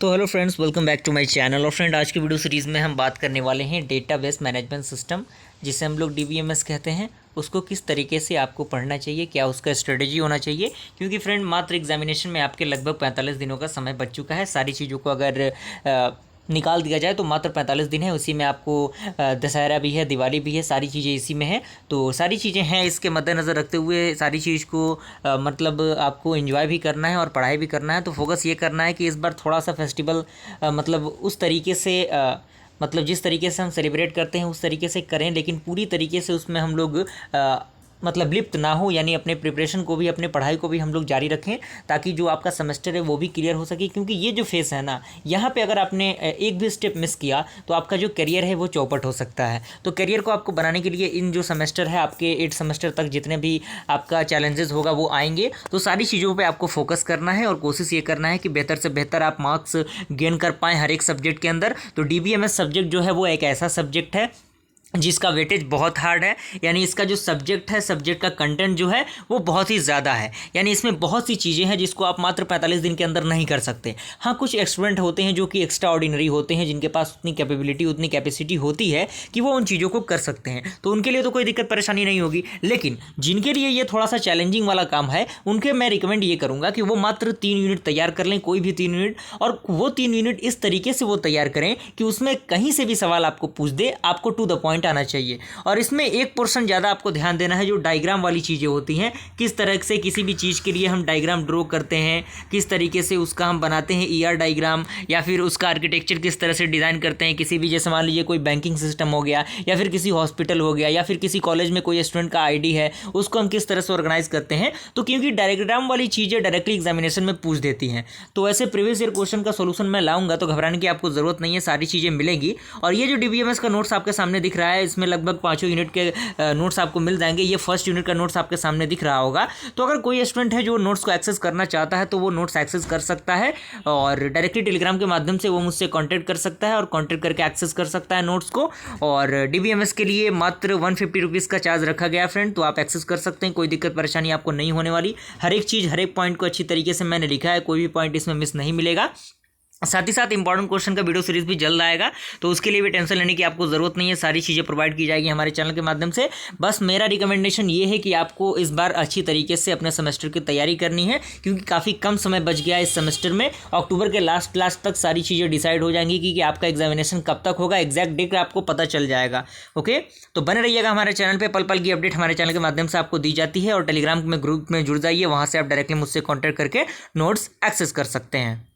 तो hello friends, welcome back to my channel. और friend, आज की वीडियो सीरीज़ में हम बात करने वाले हैं डेटाबेस मैनेजमेंट सिस्टम, जिसे हम लोग DBMS कहते हैं। उसको किस तरीके से आपको पढ़ना चाहिए, क्या उसका स्ट्रेटजी होना चाहिए, क्योंकि फ्रेंड मात्र एग्जामिनेशन में आपके लगभग 45 दिनों का समय बच चुका है। सारी चीज़ों को अगर निकाल दिया जाए तो मात्र 45 दिन है। उसी में आपको दशहरा भी है, दिवाली भी है, सारी चीज़ें इसी में है। तो सारी चीज़ें हैं, इसके मद्देनज़र रखते हुए सारी चीज़ को मतलब आपको एंजॉय भी करना है और पढ़ाई भी करना है। तो फोकस ये करना है कि इस बार थोड़ा सा फेस्टिवल मतलब उस तरीके से मतलब जिस तरीके से हम सेलिब्रेट करते हैं उस तरीके से करें, लेकिन पूरी तरीके से उसमें हम लोग मतलब लिप्त ना हो, यानी अपने प्रिपरेशन को भी, अपने पढ़ाई को भी हम लोग जारी रखें, ताकि जो आपका सेमेस्टर है वो भी क्लियर हो सके। क्योंकि ये जो फेस है ना, यहाँ पे अगर आपने एक भी स्टेप मिस किया तो आपका जो करियर है वो चौपट हो सकता है। तो करियर को आपको बनाने के लिए इन जो सेमेस्टर है, आपके 8 सेमेस्टर तक जितने भी आपका चैलेंजेस होगा वो आएंगे, तो सारी चीज़ों पर आपको फोकस करना है और कोशिश ये करना है कि बेहतर से बेहतर आप मार्क्स गेन कर पाएँ हर एक सब्जेक्ट के अंदर। तो DBMS सब्जेक्ट जो है वो एक ऐसा सब्जेक्ट है जिसका वेटेज बहुत हार्ड है, यानी इसका जो सब्जेक्ट है, सब्जेक्ट का कंटेंट जो है वो बहुत ही ज़्यादा है। यानी इसमें बहुत सी चीज़ें हैं जिसको आप मात्र 45 दिन के अंदर नहीं कर सकते। हाँ, कुछ स्टूडेंट होते हैं जो कि एक्स्ट्रा ऑर्डिनरी होते हैं, जिनके पास उतनी कैपेबिलिटी, उतनी कैपेसिटी होती है कि वो उन चीज़ों को कर सकते हैं, तो उनके लिए तो कोई दिक्कत परेशानी नहीं होगी। लेकिन जिनके लिए ये थोड़ा सा चैलेंजिंग वाला काम है, उनके मैं रिकमेंड ये करूँगा कि वो मात्र 3 यूनिट तैयार कर लें, कोई भी 3 यूनिट, और वो 3 यूनिट इस तरीके से वो तैयार करें कि उसमें कहीं से भी सवाल आपको पूछ दे, आपको टू द पॉइंट आना चाहिए। और इसमें एक पोर्शन ज़्यादा आपको ध्यान देना है, जो डायग्राम वाली चीज़ें होती हैं, किस तरह से किसी भी चीज़ के लिए हम डायग्राम ड्रॉ करते हैं, किस तरीके से उसका हम बनाते हैं ER डायग्राम, या फिर उसका आर्किटेक्चर किस तरह से डिज़ाइन करते हैं। किसी भी, जैसे मान लीजिए कोई बैंकिंग सिस्टम हो गया, या फिर किसी हॉस्पिटल हो गया, या फिर किसी कॉलेज में कोई स्टूडेंट का ID है, उसको हम किस तरह से ऑर्गेनाइज करते हैं। तो क्योंकि डायग्राम वाली चीज़ें डायरेक्टली एग्जामिनेशन में पूछ देती हैं, तो ऐसे प्रीवियस ईयर क्वेश्चन का सोल्यूशन मैं लाऊंगा, तो घबराने की आपको ज़रूरत नहीं है, सारी चीज़ें मिलेंगी। और ये जो DBMS का नोट्स आपके सामने दिख रहा है, इसमें लगभग 5 यूनिट के नोट्स आपको मिल जाएंगे। ये फर्स्ट यूनिट का नोट्स आपके सामने दिख रहा होगा। तो अगर कोई स्टूडेंट है जो नोट्स को एक्सेस करना चाहता है, तो वो नोट्स एक्सेस कर सकता है, और डायरेक्टली टेलीग्राम के माध्यम से वो मुझसे कॉन्टैक्ट कर सकता है और कॉन्टैक्ट करके एक्सेस कर सकता है नोट्स को। और DBMS के लिए मात्र 150 रुपीज़ का चार्ज रखा गया फ्रेंड, तो आप एक्सेस कर सकते हैं। कोई दिक्कत परेशानी आपको नहीं होने वाली। हर एक चीज़, हर एक पॉइंट को अच्छी तरीके से मैंने लिखा है, कोई भी पॉइंट इसमें मिस नहीं मिलेगा। साथ ही साथ इंपॉर्टेंट क्वेश्चन का वीडियो सीरीज भी जल्द आएगा, तो उसके लिए भी टेंशन लेने की आपको ज़रूरत नहीं है। सारी चीज़ें प्रोवाइड की जाएगी हमारे चैनल के माध्यम से। बस मेरा रिकमेंडेशन ये है कि आपको इस बार अच्छी तरीके से अपने सेमेस्टर की तैयारी करनी है, क्योंकि काफ़ी कम समय बच गया इस सेमेस्टर में। अक्टूबर के लास्ट तक सारी चीज़ें डिसाइड हो जाएंगी कि आपका एग्जामिनेशन कब तक होगा, एग्जैक्ट डेट आपको पता चल जाएगा। ओके, तो बने रहिएगा हमारे चैनल पर। पल पल की अपडेट हमारे चैनल के माध्यम से आपको दी जाती है, और टेलीग्राम में ग्रुप में जुड़ जाइए, वहाँ से आप डायरेक्टली मुझसे कॉन्टैक्ट करके नोट्स एक्सेस कर सकते हैं।